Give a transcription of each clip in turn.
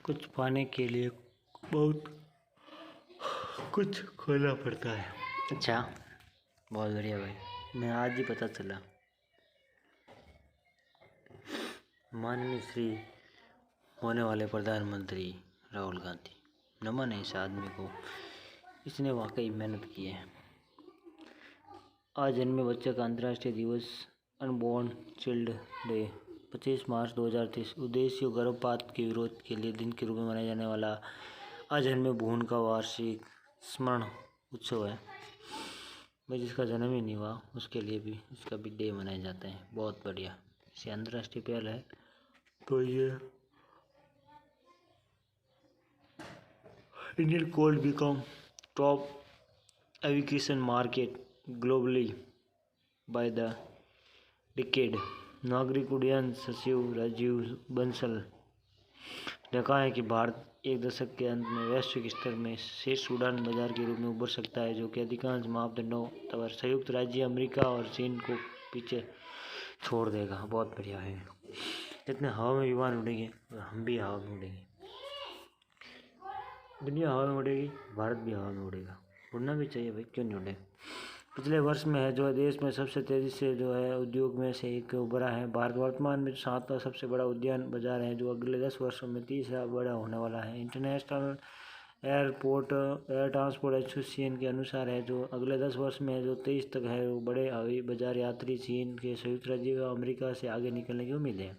कुछ पाने के लिए बहुत कुछ खोना पड़ता है। अच्छा, बहुत बढ़िया भाई, मैं आज ही पता चला। माननीय श्री होने वाले प्रधानमंत्री राहुल गांधी, नमन है इस आदमी को, इसने वाकई मेहनत की है। आज जन्मे बच्चे का अंतर्राष्ट्रीय दिवस अनबॉर्न चिल्ड डे 25 मार्च 2023 उद्देश्य गर्भपात के विरोध के लिए दिन के रूप में मनाया जाने वाला आज जन्मे भ्रूण का वार्षिक स्मरण उत्सव है। भाई जिसका जन्म ही नहीं हुआ उसके लिए भी इसका भी डे मनाया जाता है। बहुत बढ़िया, इसे अंतर्राष्ट्रीय पहल है। तो ये Indian could become top aviation market globally by the decade. नागरिक उड्डयन सचिव राजीव बंसल ने कहा है कि भारत एक दशक के अंत में वैश्विक स्तर में शीर्ष उड़ान बाजार के रूप में उभर सकता है, जो कि अधिकांश मापदंडों पर संयुक्त राज्य अमेरिका और चीन को पीछे छोड़ देगा। बहुत बढ़िया है। जितने हवा में विमान उड़ेंगे हम भी हवा में उड़ेंगे, दुनिया हवा में उड़ेगी, भारत भी हवा में उड़ेगा। उड़ना भी चाहिए भाई, क्यों नहीं उड़े। पिछले वर्ष में है जो देश में सबसे तेज़ी से जो है उद्योग में से एक उभरा है। भारत वर्तमान में 7वां सबसे बड़ा उद्यान बाजार है, जो अगले 10 वर्षों में 30 बड़ा होने वाला है। इंटरनेशनल एयर ट्रांसपोर्ट एसोसिएशन के अनुसार है जो अगले 10 वर्ष में जो 23 तक है वो बड़े हवाई बाजार यात्री चीन के संयुक्त राज्य व अमेरिका से आगे निकलने की उम्मीद है।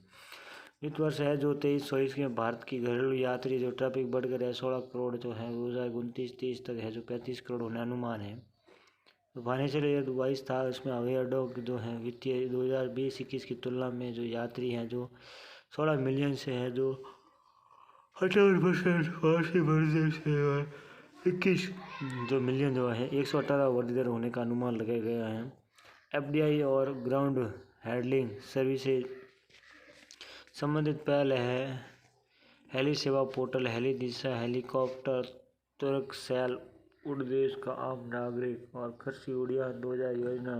वित्त वर्ष है जो 23-24 में भारत की घरेलू यात्री जो ट्रैफिक बढ़कर है 16 करोड़ जो है 2029-30 तक है जो 35 करोड़ होने अनुमान है। तो फाइनेंशियल ईयर 22 था, इसमें हवाई अड्डों की जो है वित्तीय 2020-21 की तुलना में जो यात्री हैं जो 16 मिलियन से है जो 58% वार्षिक वृद्धि से 21 जो मिलियन जो है 118 वृद्धि दर होने का अनुमान लगाया गया है। एफडीआई और ग्राउंड हैंडलिंग सर्विसेज संबंधित पहल है हेली सेवा पोर्टल, हेली दिशा, हेलीकॉप्टर तुरक सेल उड़देश का आम नागरिक और कृषि उड़ान 2000 योजना,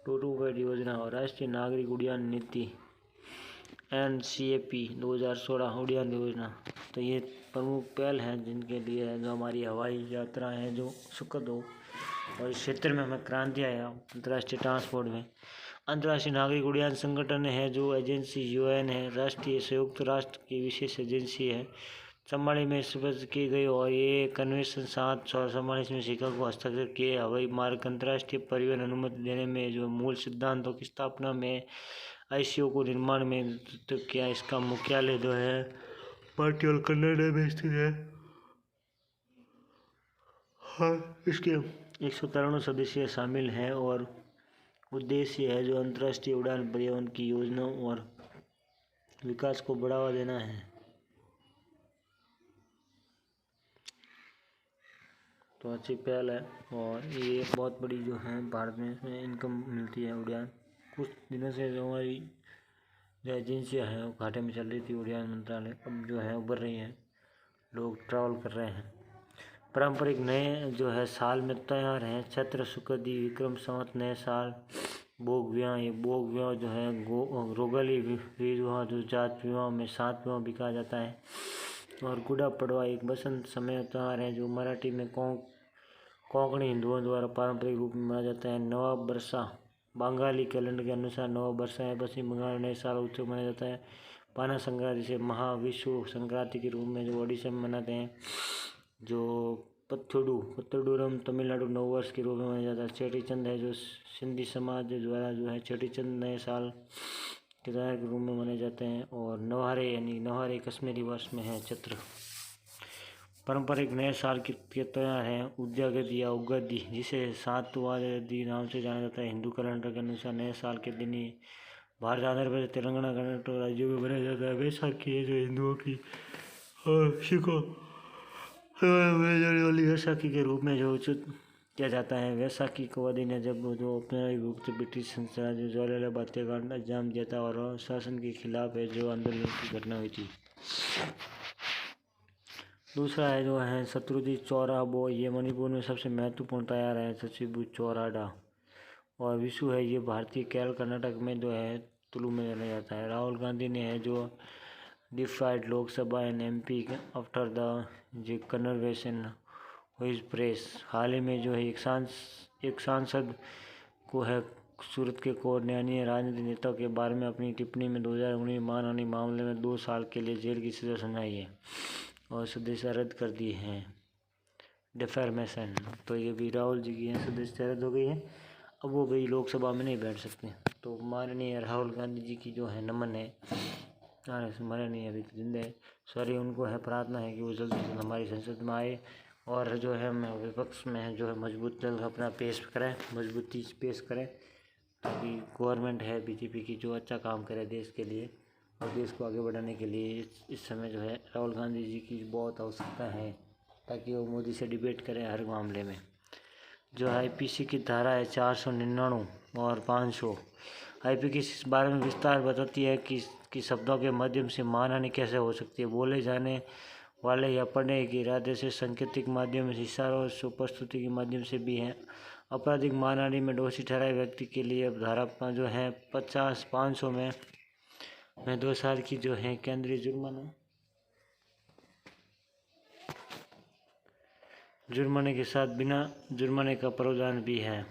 टूटू गाइड योजना और राष्ट्रीय नागरिक उड़ान नीति NCAP 2016 उड़ान योजना। तो ये प्रमुख पहल हैं जिनके लिए है जो हमारी हवाई यात्रा है जो सुखद हो और इस क्षेत्र में हमें क्रांति आया अंतर्राष्ट्रीय ट्रांसपोर्ट में। अंतर्राष्ट्रीय नागरिक उड्डयन संगठन है जो एजेंसी UN है, राष्ट्रीय संयुक्त राष्ट्र की विशेष एजेंसी है, 44 में स्थापित की गई और ये कन्वेंशन 744 में शिकागो हस्ताक्षर किए। हवाई मार्ग अंतर्राष्ट्रीय परिवहन अनुमति देने में जो मूल सिद्धांतों की स्थापना में ICAO को निर्माण में नेतृत्व किया। इसका मुख्यालय जो है मॉन्ट्रियल कनाडा में स्थित है। हाँ, इसके 193 सदस्य शामिल हैं और उद्देश्य है जो अंतर्राष्ट्रीय उड़ान परिवहन की योजनाओं और विकास को बढ़ावा देना है। तो अच्छी पहल है और ये बहुत बड़ी जो है भारत में इनकम मिलती है उड़ान। कुछ दिनों से जो हमारी जो एजेंसियाँ हैं वो घाटे में चल रही थी, उड़ान मंत्रालय अब जो है उभर रही हैं, लोग ट्रैवल कर रहे हैं। पारंपरिक नए जो है साल में तैयार हैं चैत्र शुक्लदी विक्रम संवत नए साल बोग विवाह। ये बोग विवाह जो है रोगली विवाह जो जात विवाह में 7 विवाह भी कहा जाता है। और गुड़ा पड़वा एक बसंत समय त्यौहार है जो मराठी में कोंकणी हिंदुओं द्वारा पारंपरिक रूप में मनाया जाता है। नवा बरसा बंगाली कैलेंडर के अनुसार नवा बरसा है पश्चिम बंगाल नए साल उत्सव मनाया जाता है। पाना संक्रांति से महाविश्व संक्रांति के रूप में जो ओडिशा में मनाते हैं। जो पत्थुडूरम तमिलनाडु नववर्ष के रूप में मनाया जाता है। चेटी चंद है जो सिंधी समाज द्वारा जो है चेटी चंद नए साल के त्यौहार के रूप में मनाए जाते हैं। और नवहारे यानी नवहारे कश्मीरी वर्ष में है चैत्र। पारंपरिक नए साल के त्यौहार हैं उद्यागति या उगादि जिसे सातवादी नाम से जाना जाता है। हिंदू कैलेंडर के अनुसार नए साल के दिन ही भारत, आंध्र प्रदेश, तेलंगाना, कर्नाटक राज्यों में मनाया जाता है। वैसाखी है जो हिंदुओं की और सिखों मनाई जाने वाली वैसाखी के रूप में जो उचित किया जाता है। वैसाखी को दिन है जब जो औपचारिक रूप से ब्रिटिश साम्राज्य ज्वालामुखी हत्याकांड अंजाम दिया था और शासन के खिलाफ है जो आंदोलन की घटना हुई थी। दूसरा है जो है शत्रुजी चौराबो, ये मणिपुर में सबसे महत्वपूर्ण त्यौहार है सचिबू चौराडा। और विशु है ये भारतीय केरल कर्नाटक में जो है तुलु में मनाया जाता है। राहुल गांधी ने है जो defied Lok Sabha and MP after the conversation with press। हाल ही में जो है एक सांसद को है सूरत के कोर्ट ने अन्य राजनीतिक नेताओं के बारे में अपनी टिप्पणी में 2019 मानहानि मामले में 2 साल के लिए जेल की सजा सुनाई है और सदस्यता रद्द कर दी है। डिफेमेशन, तो ये भी राहुल जी की सदस्यता रद्द हो गई है, अब वो भी लोकसभा में नहीं बैठ सकते। तो माननीय राहुल गांधी जी की जो है नमन है, माननीय अभी तो जिंदा है, सॉरी, उनको है प्रार्थना है कि वो जल्दी से हमारी संसद में आए और जो है विपक्ष में जो है मजबूत दल अपना मजबूती पेश करें, ताकि गवर्नमेंट है बीजेपी की जो अच्छा काम करे देश के लिए और देश को आगे बढ़ाने के लिए। इस समय जो है राहुल गांधी जी की बहुत आवश्यकता है, ताकि वो मोदी से डिबेट करें हर मामले में। जो आईपीसी की धारा है 499 और 500, आईपीसी के इस बारे में विस्तार बताती है कि शब्दों के माध्यम से मानहानि कैसे हो सकती है। बोले जाने वाले या पढ़ने के इरादे से, सांकेतिक माध्यम से, इशारों से, प्रस्तुति के माध्यम से भी है। आपराधिक मानहानि में दोषी ठहराए व्यक्ति के लिए अब धारा जो है 500 में 2 साल की जो है केंद्रीय जुर्माने के साथ बिना जुर्माने का प्रावधान भी है।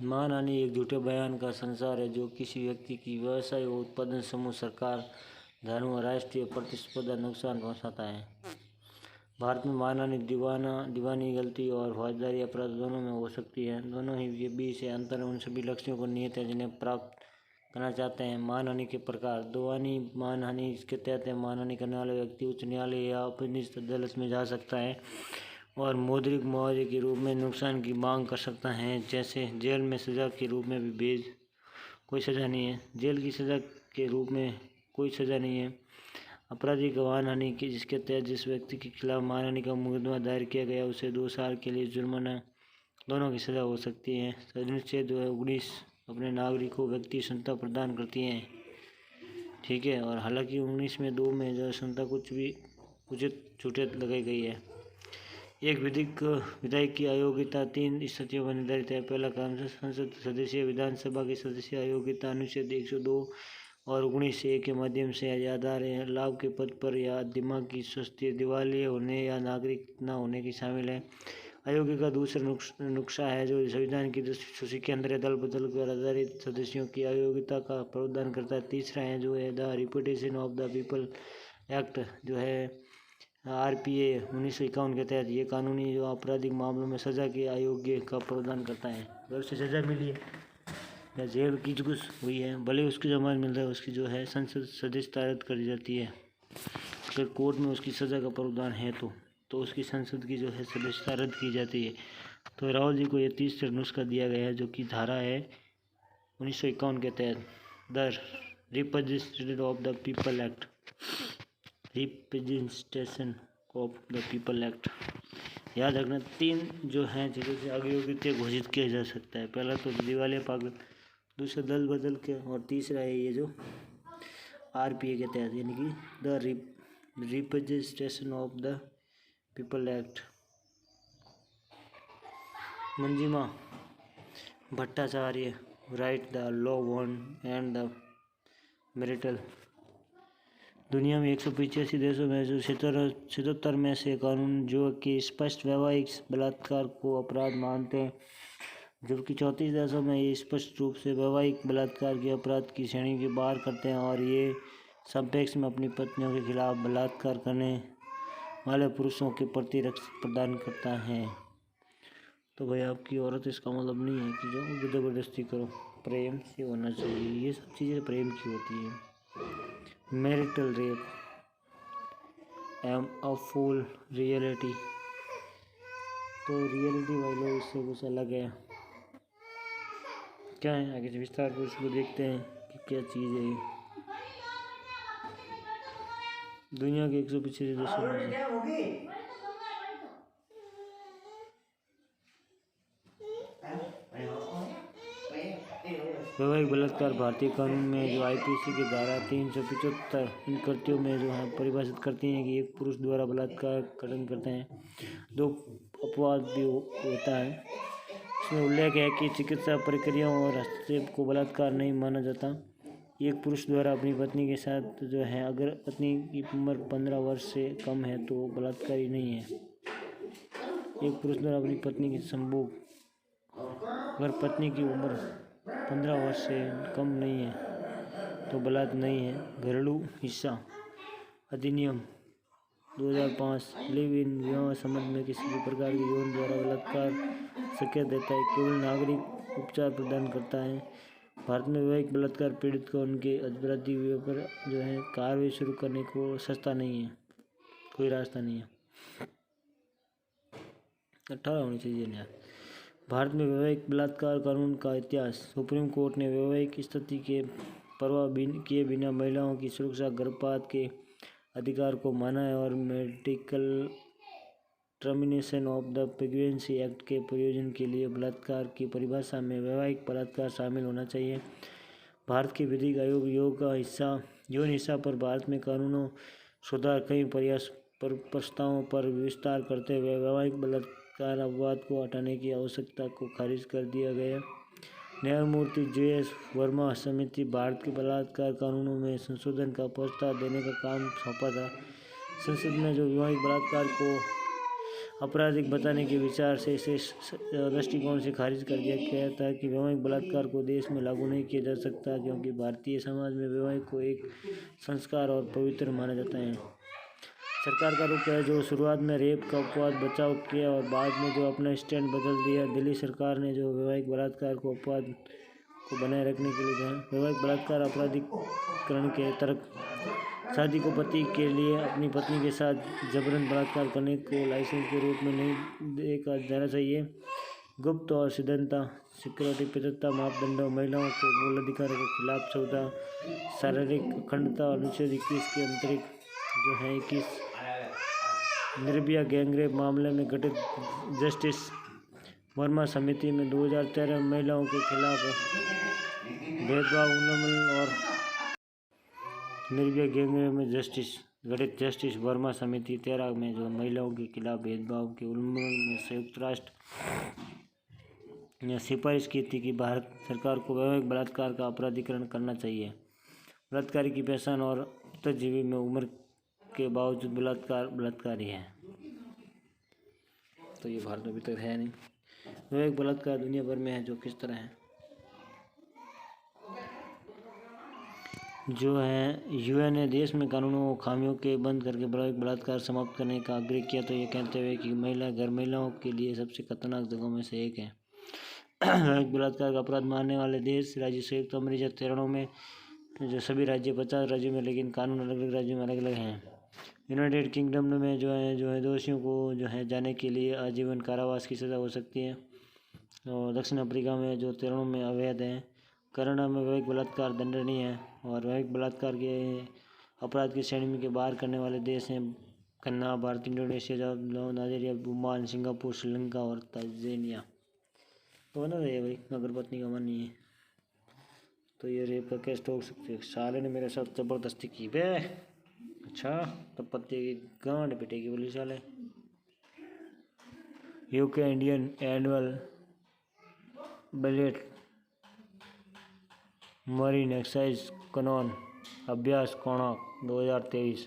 मानहानि एक झूठे बयान का संसार है जो किसी व्यक्ति की व्यवसाय व उत्पादन समूह, सरकार, धर्म और राष्ट्रीय प्रतिस्पर्धा नुकसान पहुंचाता है। भारत में मानहानि दीवानी गलती और फौजदारी अपराध दोनों में हो सकती है। दोनों ही के बीच अंतर उन सभी लक्ष्यों को निहित है जिन्हें प्राप्त करना चाहते हैं। मानहानि के प्रकार। दीवानी मानहानि इसके तहत है मानहानि करने वाला व्यक्ति उच्च न्यायालय या अपनिष्ठ अदालत में जा सकता है और मौद्रिक मुआवजे के रूप में नुकसान की मांग कर सकता है, जैसे जेल में सजा के रूप में भी कोई सज़ा नहीं है। जेल की सज़ा के रूप में कोई सज़ा नहीं है। आपराधिक मानहानि की, जिसके तहत जिस व्यक्ति के खिलाफ मानहानि का मुकदमा दायर किया गया उसे 2 साल के लिए जुर्माना, दोनों की सज़ा हो सकती है। अनुच्छेद 19 अपने नागरिकों व्यक्ति स्वतंत्रता प्रदान करती हैं, ठीक है। और हालांकि 19 में 2 में जो स्वतंत्रता कुछ भी उचित छूटें लगाई गई है। एक विधायक की अयोग्यता 3 स्थितियों पर निर्धारित है। पहला काम संसद सदस्य, विधानसभा के सदस्य अयोग्यता अनुच्छेद 102 और 19A के माध्यम से आधार लाभ के पद पर या दिमाग की स्वास्थ्य, दिवालिया होने या नागरिक न होने की शामिल है। अयोग्य का दूसरा नुक्सा है जो संविधान की सूची के अंदर दल बदल कर आधारित सदस्यों की अयोग्यता का प्रावधान करता है। तीसरा है जो है the reputation of the people act, जो है RPA 1951 के तहत ये कानूनी जो आपराधिक मामलों में सजा के अयोग्य का प्रावधान करता है। अगर उसे सजा मिली है या जेल की जो कुछ हुई है, भले उसकी जमानत मिल रहा है, उसकी जो है संसद सदस्यता रद्द कर दी जाती है। अगर कोर्ट में उसकी सज़ा का प्रावधान है तो उसकी संसद की जो है सदस्यता रद्द की जाती है। तो राहुल जी को ये 30 नुस्खा दिया गया है, जो कि धारा है 1951 के तहत the representation of the people act, representation of the people act. याद रखना 3 जो हैं चीज़ों से अयोग्य घोषित किया जा सकता है। पहला तो दिवालिया पागल, दूसरा दल बदल के, और तीसरा है ये जो RPA के तहत, यानी कि the representation of the people act. Manjima Bhattacharya right the law one and the marital. दुनिया में 185 देशों में जो 77 में से कानून जो कि स्पष्ट वैवाहिक बलात्कार को अपराध मानते हैं, जबकि 34 देशों में ये स्पष्ट रूप से वैवाहिक बलात्कार के अपराध की श्रेणी के बाहर करते हैं और ये संपेक्ष में अपनी पत्नियों के खिलाफ बलात्कार करने वाले पुरुषों के प्रति रक्षा प्रदान करता है। तो भाई आपकी औरत, इसका मतलब नहीं है कि जो ज़बरदस्ती करो, प्रेम से होना चाहिए। ये सब चीज़ें प्रेम की होती है। Marital rape am a full reality, तो रियलिटी भाई लोग इससे कुछ अलग है। क्या है आगे विस्तार को इसको देखते हैं कि क्या चीज़ है ये। दुनिया के 185 देशों में वैवाहिक बलात्कार भारतीय कानून में जो IPC की धारा 375 इन कृत्यों में जो है परिभाषित करती हैं कि एक पुरुष द्वारा बलात्कार खंडन करते हैं। 2 अपवाद भी होता है। इसमें उल्लेख है कि चिकित्सा प्रक्रियाओं और हस्तक्षेप को बलात्कार नहीं माना जाता। एक पुरुष द्वारा अपनी पत्नी के साथ जो है, अगर पत्नी की उम्र 15 वर्ष से कम है तो बलात्कारी नहीं है। एक पुरुष द्वारा अपनी पत्नी के संभोग, अगर पत्नी की उम्र 15 वर्ष से कम नहीं है तो बलात्कार नहीं है। घरेलू हिस्सा अधिनियम 2005 लिव इन विवाह संबंध में किसी भी प्रकार के यौन द्वारा बलात्कार संकेत देता है, केवल नागरिक उपचार प्रदान करता है। भारत में वैवाहिक बलात्कार पीड़ित को उनके अपराधी पर जो है कार्रवाई शुरू करने को सस्ता नहीं है, कोई रास्ता नहीं है। 18 होनी चाहिए न्याय। भारत में वैवाहिक बलात्कार कानून का इतिहास। सुप्रीम कोर्ट ने वैवाहिक स्थिति के परवाह किए बिना महिलाओं की सुरक्षा, गर्भपात के अधिकार को माना है और medical termination of the pregnancy act के प्रयोजन के लिए बलात्कार की परिभाषा में वैवाहिक बलात्कार शामिल होना चाहिए। भारत के विधिक आयोग यौन हिस्सा पर भारत में कानूनों सुधार कई प्रस्तावों पर विस्तार करते हुए वैवाहिक बलात्कार अपवाद को हटाने की आवश्यकता को खारिज कर दिया गया। न्यायमूर्ति JS वर्मा समिति भारत के बलात्कार कानूनों में संशोधन का प्रस्ताव देने का काम सौंपा था। संसद में जो वैवाहिक बलात्कार को आपराधिक बताने के विचार से इसे दृष्टिकोण से खारिज कर दिया गया था कि वैवाहिक बलात्कार को देश में लागू नहीं किया जा सकता, क्योंकि भारतीय समाज में वैवाहिक को एक संस्कार और पवित्र माना जाता है। सरकार का रुख है जो शुरुआत में रेप का अपवाद बचाव किया और बाद में जो अपना स्टैंड बदल दिया। दिल्ली सरकार ने जो वैवाहिक बलात्कार को अपवाद को बनाए रखने के लिए वैवाहिक बलात्कार अपराधीकरण के तर्क शादी को पति के लिए अपनी पत्नी के साथ जबरन बलात्कार करने को लाइसेंस के रूप में नहीं देखा जाना चाहिए। गुप्त और सिद्धांता सिक्योरिटी पितृत्व मापदंडों, महिलाओं के मूल अधिकारों के खिलाफ सौदा, शारीरिक अखंडता और अनुच्छेद 21 के अंतरिक्त जो है 21 निर्भया गैंगरेप मामले में गठित जस्टिस वर्मा समिति में 2013 महिलाओं के खिलाफ भेदभाव उन्मूलन और निर्भया गैंगरेप में गठित जस्टिस वर्मा समिति 13 में जो महिलाओं के खिलाफ भेदभाव के उन्मूलन में संयुक्त राष्ट्र ने सिफारिश की थी कि भारत सरकार को वैवाहिक बलात्कार का अपराधीकरण करना चाहिए। बलात्कारी की पहचान और उत्तरजीवी में उम्र के बावजूद बलात्कार ही है। तो ये भारत में अभी तक है नहीं। वैवाहिक बलात्कार दुनिया भर में है। जो किस तरह है जो है UN ने देश में कानूनों और खामियों के बंद करके वैवाहिक बलात्कार समाप्त करने का आग्रह किया, तो ये कहते हुए कि महिलाओं के लिए सबसे खतरनाक जगहों में से एक है। वैवाहिक बलात्कार का अपराध मानने वाले देश राज्य संयुक्त अमेरिका 13 में जो सभी राज्य 50 राज्यों में, लेकिन कानून अलग अलग राज्यों में अलग अलग हैं। यूनाइटेड किंगडम में जो है दोषियों को जो है जाने के लिए आजीवन कारावास की सज़ा हो सकती है। और दक्षिण अफ्रीका में जो 13 में अवैध है। कनाडा में वैवाहिक बलात्कार दंडनीय है और वैवाहिक बलात्कार के अपराध की श्रेणी के बाहर करने वाले देश हैं घना, Bharat, Indonesia, Nigeria, Oman, Singapore, Sri Lanka और तांजानिया। तो बना रहे भाई, अगर पत्नी का मन नहीं है तो ये रेप का केस ठोक सकते। साले ने मेरे साथ जबरदस्ती की बे। अच्छा, तब पत्नी की गांड पिटेगी बोली साले। UK Indian annual budget marine excise कानून अभ्यास कोणार्क 2023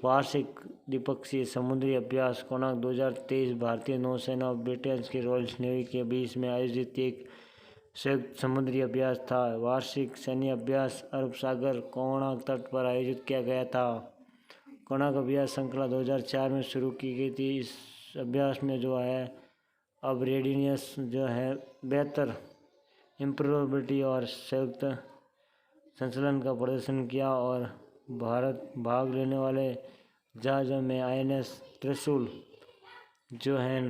वार्षिक द्विपक्षीय समुद्री अभ्यास कोणार्क 2023 भारतीय नौसेना और ब्रिटेन की रॉयल नेवी के बीच में आयोजित एक संयुक्त समुद्री अभ्यास था। वार्षिक सैन्य अभ्यास अरब सागर कोणार्क तट पर आयोजित किया गया था। कोणार्क अभ्यास श्रृंखला 2004 में शुरू की गई थी। इस अभ्यास में जो है अब रेडिनेस जो है बेहतर इम्प्रूवेबिलिटी और संयुक्त संचालन का प्रदर्शन किया और भारत भाग लेने वाले जहाज़ों में INS त्रिशूल जो है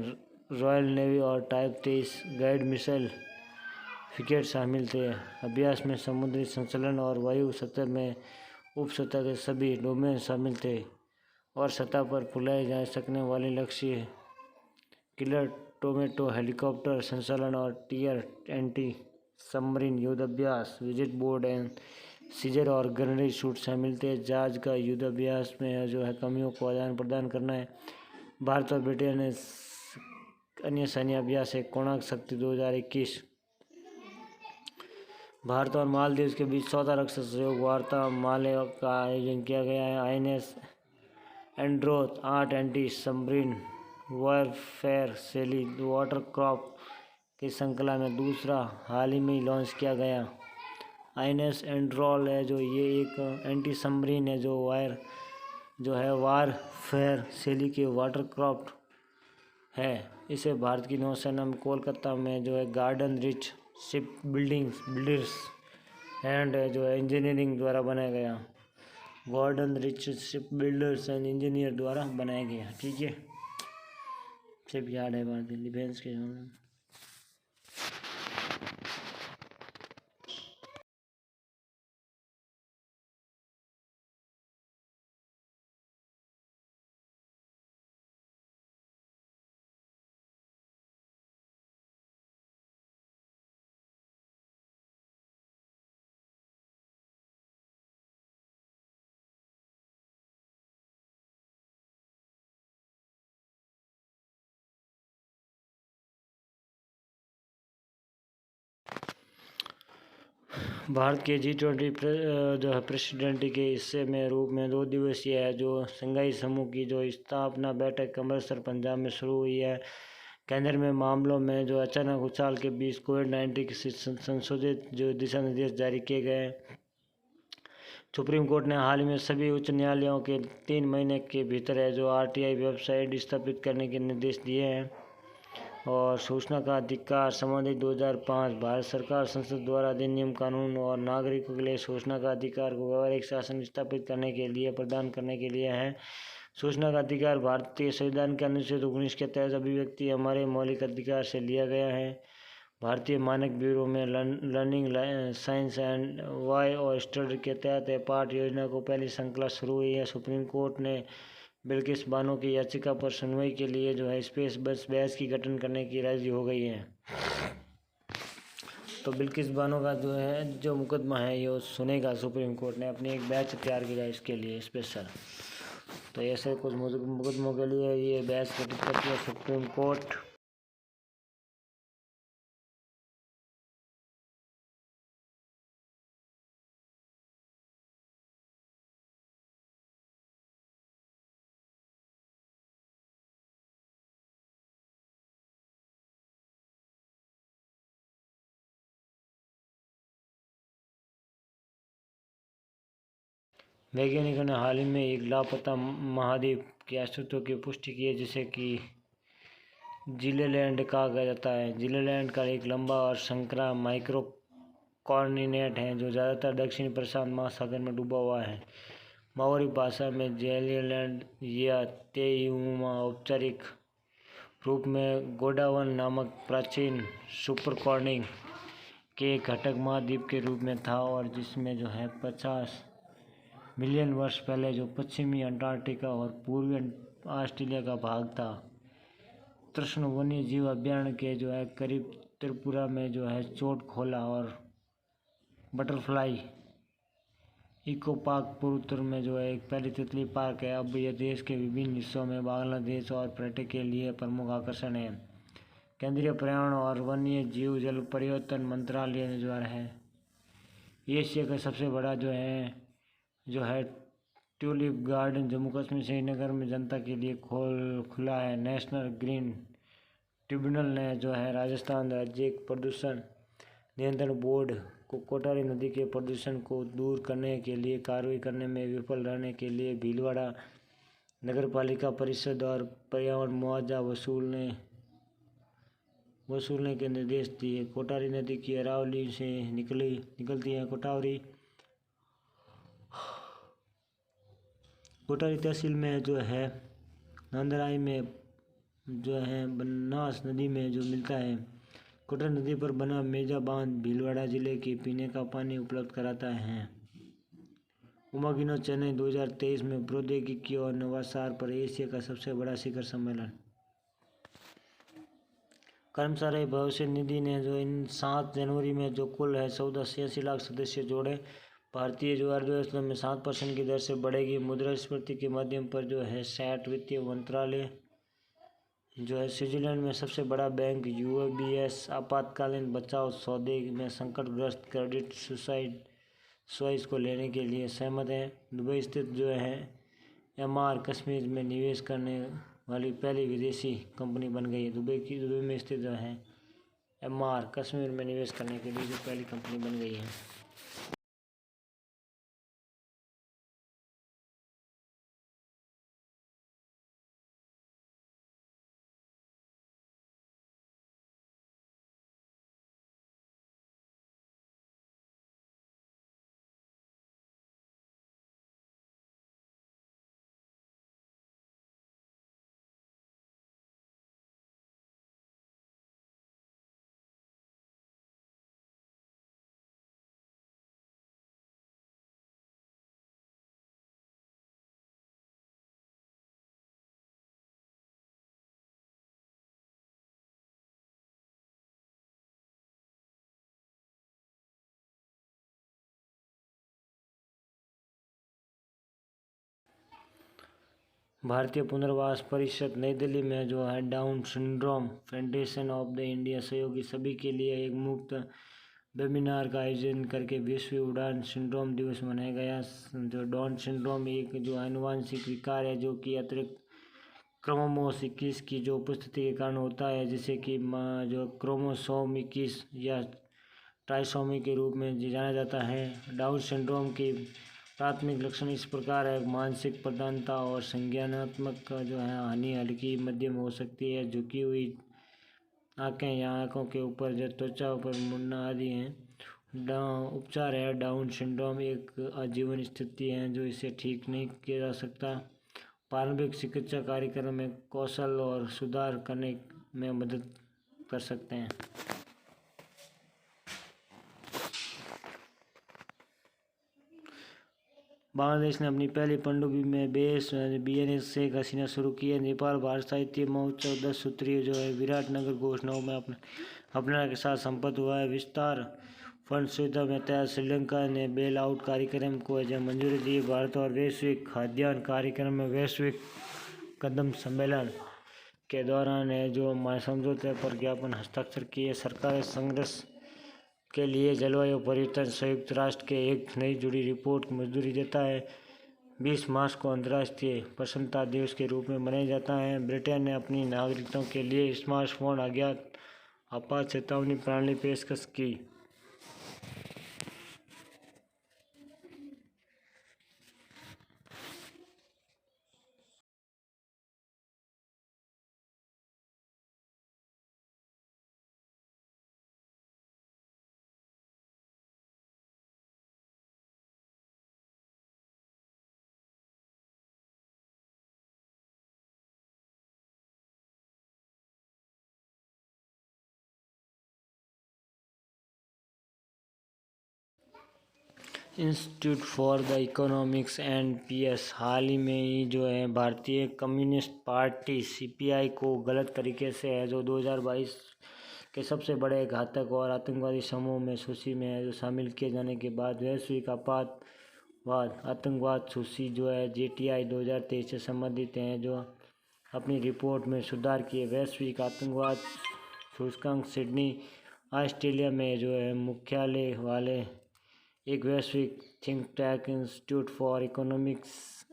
रॉयल नेवी और टाइप 23 गाइड मिसाइल फ्रिगेट शामिल थे। अभ्यास में समुद्री संचालन और वायु सतह में उप सतह के सभी डोमेन शामिल थे और सतह पर फुलाए जा सकने वाले लक्ष्य किलर टोमेटो हेलीकॉप्टर संचालन और टीयर एंटी सबमरीन युद्ध अभ्यास विजिट बोर्ड एंड सीजर और गनरी शूट शामिल थे। जहाज का युद्ध अभ्यास में जो है कमियों को आदान प्रदान करना है। भारत और ब्रिटेन ने अन्य सैन्य अभ्यास है कोणार्क शक्ति 2021 भारत और मालदीव के बीच 14 रक्षा सहयोग वार्ता माले का आयोजन किया गया है। INS Androth 8 anti submarine warfare shallow watercraft की श्रृंखला में दूसरा हाल ही में लॉन्च किया गया। INS एंड्रोल है जो ये एक एंटी सबमरीन है जो है वारफेयर शैली के वाटरक्राफ्ट है। इसे भारत की नौसेना में कोलकाता में जो है garden rich ship builders and जो है इंजीनियरिंग द्वारा बनाया गया। Garden rich ship builders and engineer द्वारा बनाया गया। ठीक है, शिप यार्ड है भारतीय डिफेंस के। भारत के G20 जो है प्रेसिडेंट के हिस्से में रूप में 2 दिवसीय है जो शंघाई समूह की जो स्थापना बैठक अमृतसर पंजाब में शुरू हुई है। केंद्र में मामलों में जो अचानक उछाल के बीच कोविड-19 की संशोधित जो दिशा निर्देश जारी किए गए। सुप्रीम कोर्ट ने हाल ही में सभी उच्च न्यायालयों के 3 महीने के भीतर है जो RTI वेबसाइट स्थापित करने के निर्देश दिए हैं। और सूचना का अधिकार संबंधी 2005 भारत सरकार संसद द्वारा अधिनियम कानून और नागरिकों के लिए सूचना का अधिकार को व्यावहारिक शासन स्थापित करने के लिए प्रदान करने के लिए है। सूचना का अधिकार भारतीय संविधान के अनुच्छेद 19 के तहत अभिव्यक्ति हमारे मौलिक अधिकार से लिया गया है। भारतीय मानक ब्यूरो में लर्निंग साइंस एंड वाई और स्टडी के तहत पाठ योजना को पहली श्रृंखला शुरू हुई है। सुप्रीम कोर्ट ने बिल्किस बानो की याचिका पर सुनवाई के लिए जो है स्पेस बस बहस की गठन करने की राजी हो गई है। तो बिल्किस बानो का जो है जो मुकदमा है ये सुनेगा सुप्रीम कोर्ट ने। अपनी एक बैच तैयार किया इसके लिए स्पेशल। तो ऐसे कुछ मुकदमों के लिए ये बहस गठित करती है सुप्रीम कोर्ट। वैज्ञानिकों ने हाल ही में एक लापता महाद्वीप के अस्तित्व की पुष्टि की है जिसे कि जीलेलैंड कहा जाता है। जीलेलैंड का एक लंबा और संकरा माइक्रो कॉर्डिनेट है जो ज़्यादातर दक्षिणी प्रशांत महासागर में डूबा हुआ है। माओरी भाषा में जीलेलैंड या तेयुमा औपचारिक रूप में गोंडवाना नामक प्राचीन सुपरकॉर्डिंग के एक घटक महाद्वीप के रूप में था और जिसमें जो है 50 मिलियन वर्ष पहले जो पश्चिमी अंटार्कटिका और पूर्वी ऑस्ट्रेलिया का भाग था। कृष्ण वन्य जीव अभयारण्य के जो है करीब त्रिपुरा में जो है चोट खोला और बटरफ्लाई इको पार्क पूर्वोत्तर में जो है एक पहली तितली पार्क है। अब यह देश के विभिन्न हिस्सों में बांग्लादेश और पर्यटक के लिए प्रमुख आकर्षण है। केंद्रीय पर्यावरण और वन्य जीव जल परिवर्तन मंत्रालय ने जो है एशिया का सबसे बड़ा जो है ट्यूलिप गार्डन जम्मू कश्मीर श्रीनगर में जनता के लिए खुला है। नेशनल ग्रीन ट्रिब्यूनल ने जो है राजस्थान राज्य प्रदूषण नियंत्रण बोर्ड को कोटारी नदी के प्रदूषण को दूर करने के लिए कार्रवाई करने में विफल रहने के लिए भीलवाड़ा नगरपालिका परिषद और पर्यावरण मुआवजा वसूलने के निर्देश दिए। कोटारी नदी की अरावली से निकलती है। कोटारी तहसील में जो है नंदराई में जो है बनास नदी में जो मिलता है। कोटारी नदी पर बना मेजा बांध भीलवाड़ा जिले के पीने का पानी उपलब्ध कराता है। उमागिनो चेन्नई 2023 में प्रौद्योगिकी और नवाचार पर एशिया का सबसे बड़ा शिखर सम्मेलन। कर्मचारी भविष्य निधि ने जो इन 7 जनवरी में जो कुल है 1486 लाख सदस्य जोड़े। भारतीय जो अर्थव्यवस्था में 7% की दर से बढ़ेगी। मुद्रास्फीति के माध्यम पर जो है 60 वित्तीय मंत्रालय जो है स्विट्जरलैंड में सबसे बड़ा बैंक यूबीएस आपातकालीन बचाव सौदे में संकटग्रस्त क्रेडिट सुइस को लेने के लिए सहमत है। दुबई स्थित जो है एमआर कश्मीर में निवेश करने वाली पहली विदेशी कंपनी बन गई है। दुबई में स्थित जो है एमआर कश्मीर में निवेश करने के लिए जो पहली कंपनी बन गई है। भारतीय पुनर्वास परिषद नई दिल्ली में जो है down syndrome federation of the India सहयोगी सभी के लिए एक मुफ्त वेबिनार का आयोजन करके विश्व उड़ान सिंड्रोम दिवस मनाया गया। जो डाउन सिंड्रोम एक जो आनुवंशिक विकार है जो कि अतिरिक्त क्रोमोसोम 21 की जो उपस्थिति के कारण होता है, जिसे कि जो क्रोमोसोम 21 या ट्राइसोमी के रूप में जाना जाता है। डाउन सिंड्रोम की प्राथमिक लक्षण इस प्रकार है: मानसिक प्रधानता और संज्ञानात्मक जो है हानि हल्की मध्यम हो सकती है, झुकी हुई आंखें या आंखों के ऊपर जो त्वचा पर मुड़ना आदि हैं। उपचार है: डाउन सिंड्रोम एक आजीवन स्थिति है जो इसे ठीक नहीं किया जा सकता। प्रारंभिक चिकित्सा कार्यक्रम में कौशल और सुधार करने में मदद कर सकते हैं। बांग्लादेश ने अपनी पहली पनडुब्बी में बेस बीएनएस शेख हसीना शुरू की है। नेपाल भारत साहित्य महोत्सव 10 सूत्रीय जो है विराटनगर घोषणाओं में अपना के साथ संपन्न हुआ है। विस्तार फंड सुविधा में तैयार श्रीलंका ने बेल आउट कार्यक्रम को मंजूरी दी। भारत और वैश्विक खाद्यान्न कार्यक्रम में वैश्विक कदम सम्मेलन के दौरान है जो समझौते पर ज्ञापन हस्ताक्षर किए। सरकार संघर्ष के लिए जलवायु परिवर्तन संयुक्त राष्ट्र के एक नई जुड़ी रिपोर्ट को मंजूरी देता है। 20 मार्च को अंतर्राष्ट्रीय प्रसन्नता दिवस के रूप में मनाया जाता है। ब्रिटेन ने अपनी नागरिकों के लिए स्मार्टफोन अज्ञात आपात चेतावनी प्रणाली पेशकश की। Institute for the economics and peace हाल ही में ही जो है भारतीय कम्युनिस्ट पार्टी सीपीआई को गलत तरीके से है जो 2022 के सबसे बड़े घातक और आतंकवादी समूह में सूची में है जो शामिल किए जाने के बाद वैश्विक आपातवाद आतंकवाद सूची जो है जेटीआई 2023 से संबंधित हैं जो अपनी रिपोर्ट में सुधार किए। वैश्विक आतंकवाद सूचकांक सिडनी ऑस्ट्रेलिया में जो है मुख्यालय वाले एक वैश्विक think tank institute for economics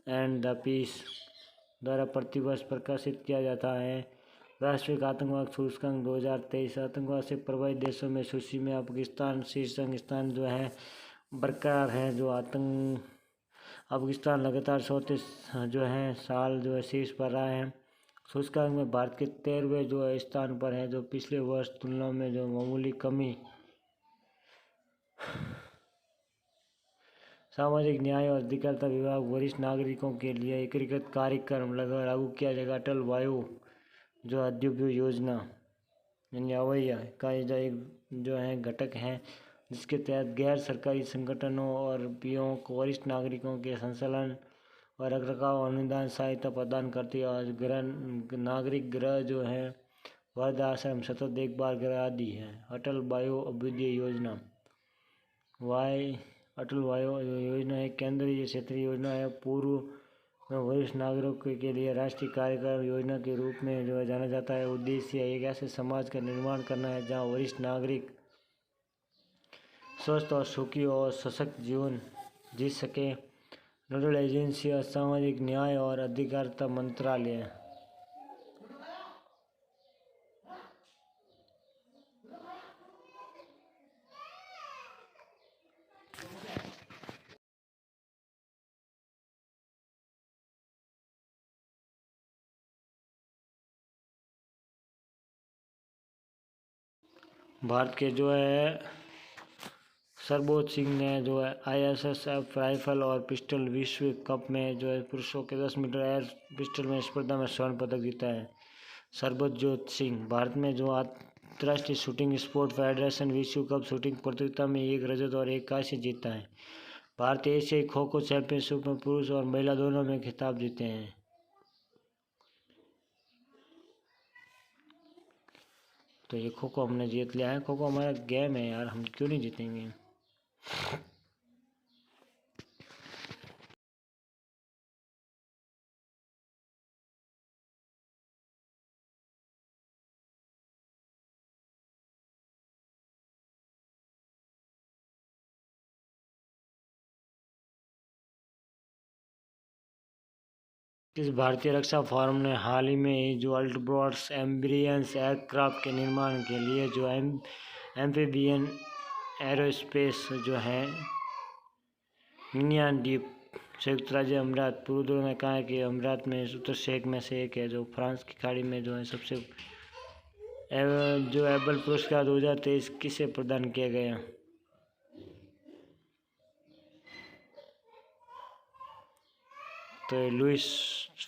and the peace द्वारा प्रतिवर्ष प्रकाशित किया जाता है। वैश्विक आतंकवाद सूचकांक 2023 आतंकवाद से प्रभावित देशों में सूची में अफगानिस्तान शीर्ष स्थान जो है बरकरार है। जो अफगानिस्तान लगातार 34 जो है साल जो है शीर्ष पर रहा है। सूचकांक में भारत के 13वें जो है स्थान पर है जो पिछले वर्ष तुलना में जो मामूली कमी। सामाजिक न्याय और अधिकारिता विभाग वरिष्ठ नागरिकों के लिए एकीकृत कार्यक्रम लागू किया जाएगा। अटल वायु जो अद्यतन योजना यानी अवैया का एक जो है घटक है जिसके तहत गैर सरकारी संगठनों और पीओ को वरिष्ठ नागरिकों के संचालन और रखरखाव अनुदान सहायता प्रदान करती है। और गृह नागरिक गृह जो है वृद्ध आश्रम सतत देखभाल गृह आदि है। अटल वायु अभ्युदय योजना अटल वायु योजना एक केंद्रीय क्षेत्रीय योजना है। पूर्व वरिष्ठ नागरिकों के लिए राष्ट्रीय कार्यक्रम योजना के रूप में जो है जाना जाता है। उद्देश्य एक ऐसे समाज का निर्माण करना है जहां वरिष्ठ नागरिक स्वस्थ और सुखी और सशक्त जीवन जी सके। नोडल एजेंसी सामाजिक न्याय और अधिकारिता मंत्रालय। भारत के जो है सरबोध सिंह ने जो है ISSF राइफल और पिस्टल विश्व कप में जो है पुरुषों के 10 मीटर एयर पिस्टल में स्पर्धा में स्वर्ण पदक जीता है। सरबजोत सिंह भारत में जो अंतर्राष्ट्रीय शूटिंग स्पोर्ट फेडरेशन विश्व कप शूटिंग प्रतियोगिता में 1 रजत और 1 कांस्य जीता है। भारत एशियाई खो खो चैंपियनशिप में पुरुष और महिला दोनों में खिताब जीते हैं। तो ये खो खो हमने जीत लिया है। खो खो हमारा गेम है यार, हम क्यों नहीं जीतेंगे। किस भारतीय रक्षा फर्म ने हाल ही में जो अल्ट्रोब्रॉड्स एम्ब्रियंस एयरक्राफ्ट के निर्माण के लिए जो एम्फीबियन एरोस्पेस जो है मिनियान द्वीप संयुक्त राज्य अमीरात पूर्व ने कहा है कि अमीरात में उत्तर शेख में से एक है जो फ्रांस की खाड़ी में जो है सबसे जो एबल पुरस्कार 2023 किसे प्रदान किया गया। तो लुइस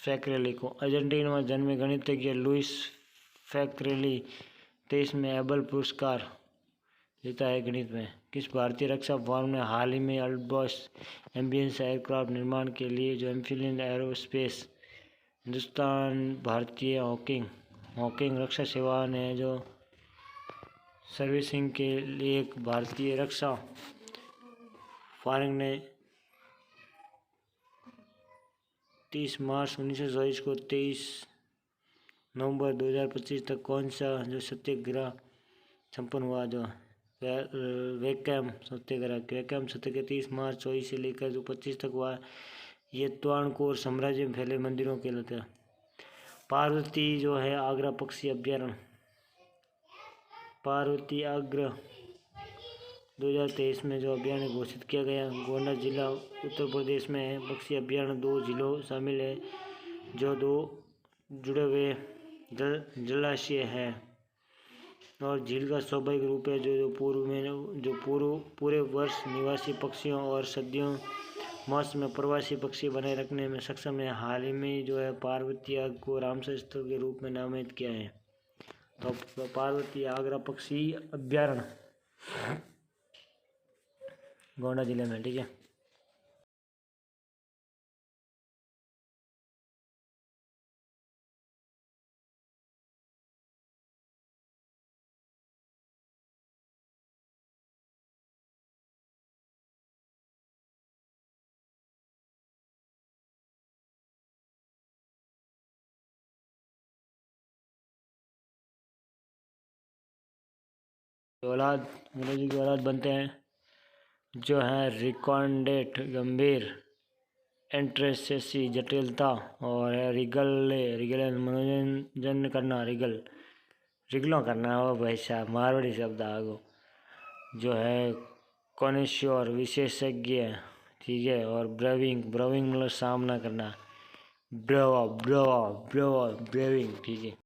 फैक्रेली को। अर्जेंटीना में जन्मे गणितज्ञ लुइस फैक्रेली 23 में एबल पुरस्कार जीता है गणित में। किस भारतीय रक्षा फर्म ने हाल ही में अल्ट्रोब्रॉड्स एम्बियंस एयरक्राफ्ट निर्माण के लिए जो एम्फीबियन एरोस्पेस हिंदुस्तान भारतीय हॉकिंग रक्षा सेवा ने जो सर्विसिंग के लिए एक भारतीय रक्षा फर्म ने 30 मार्च 1924 को 23 नवंबर 2025 तक कौन सा जो सत्याग्रह संपन्न हुआ जो वैक्कम सत्याग्रह 30 मार्च 24 से लेकर जो 25 तक हुआ। ये त्वाणकोर साम्राज्य में फैले मंदिरों के लिए। पार्वती जो है आगरा पक्षी अभ्यारण्य। पार्वती आगरा 2023 में जो अभ्यारण्य घोषित किया गया। गोंडा जिला उत्तर प्रदेश में है। पक्षी अभ्यारण्य 2 जिलों शामिल है जो 2 जुड़े हुए जलाशय है और झील का स्वाभाविक रूप है जो पूरे वर्ष निवासी पक्षियों और सर्दियों मौसम में प्रवासी पक्षी बनाए रखने में सक्षम है। हाल ही में जो है पार्वती आग को रामसर स्थल के रूप में नामित किया है। तो पार्वती आगरा पक्षी अभ्यारण्य गोंडा जिले में, ठीक है। औलाद अंग्रेजी की औलाद बनते हैं जो है रिकॉर्डेट गंभीर एंट्रेसेसी जटिलता और रिगल मनोरंजन करना रिगलों करना हो भाई साहब मारवाड़ी शब्द आगो जो है कॉनिश्योर विशेषज्ञ, ठीक है। और ब्रेविंग मतलब सामना करना ब्रेविंग, ठीक है।